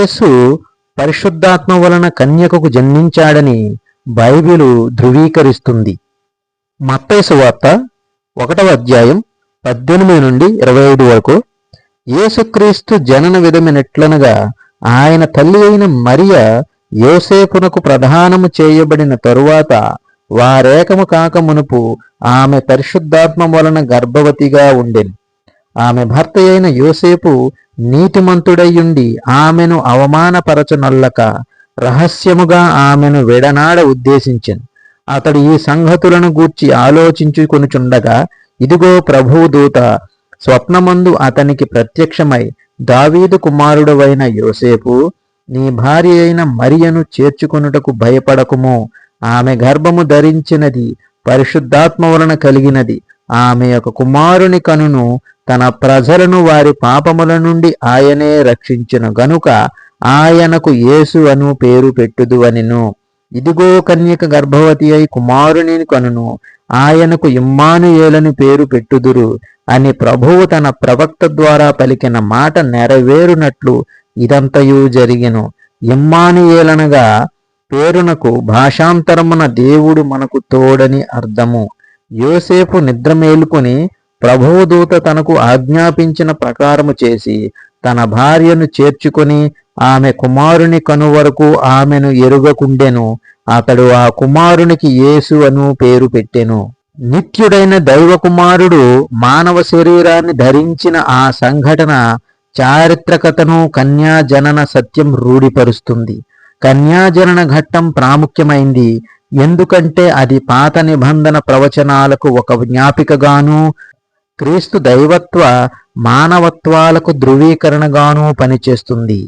యేసు పరిశుద్ధాత్మ వలన కన్యకకు జన్మించాడని బైబిలు ధృవీకరిస్తుంది. మత్తయి సువార్త 1వ అధ్యాయం 18 నుండి 25 వరకు, యేసుక్రీస్తు జనన విధమినెట్లనగా ఆయన తల్లి అయిన మరియ యోసేపునకు ప్రదానము చేయబడిన తరువాత వారేకము కాక మునుపు ఆమె పరిశుద్ధాత్మ వలన గర్భవతిగా ఉండెను. ఆమె భర్త అయిన యోసేపు నీతిమంతుడయ్యుండి ఆమెను అవమానపరచనొల్లక రహస్యముగా ఆమెను విడనాడ ఉద్దేశించెను. అతడు ఈ సంగతులను గూర్చి ఆలోచించుకొనుచుండగా, ఇదిగో ప్రభువు దూత స్వప్నమందు అతనికి ప్రత్యక్షమై, దావీదు కుమారుడవైన యోసేపు, నీ భార్య అయిన మరియను చేర్చుకొనుటకు భయపడకుము. ఆమె గర్భము ధరించినది పరిశుద్ధాత్మ వలన కలిగినది. ఆమె ఒక కుమారుని కనును. తన ప్రజలను వారి పాపముల నుండి ఆయనే రక్షించును గనుక ఆయనకు యేసు అను పేరు పెట్టుదు అనెను. ఇదిగో కన్యక గర్భవతి అయి కుమారుని కనును. ఆయనకు ఇమ్మానుయేలని పేరు పెట్టుదురు అని ప్రభువు తన ప్రవక్త ద్వారా పలికిన మాట నెరవేరునట్లు ఇదంతయు జరిగెను. ఇమ్మానుయేలనగా పేరునకు భాషాంతరమున దేవుడు మనకు తోడని అర్థము. యోసేపు నిద్ర మేలుకొని ప్రభువు దూత తనకు ఆజ్ఞాపించిన ప్రకారము చేసి తన భార్యను చేర్చుకొని ఆమె కుమారుని కనువరకు ఆమెను ఎరుగకుండెను. అతడు ఆ కుమారునికి యేసు అను పేరు పెట్టెను. నిత్యుడైన దైవ కుమారుడు మానవ శరీరాన్ని ధరించిన ఆ సంఘటన చారిత్రకతను కన్యాజనన సత్యం రూఢిపరుస్తుంది. కన్యాజనన ఘట్టం ప్రాముఖ్యమైంది, ఎందుకంటే అది పాత నిబంధన ప్రవచనాలకు ఒక జ్ఞాపికగాను క్రీస్తు దైవత్వ మానవత్వాలకు ధృవీకరణగానూ పనిచేస్తుంది.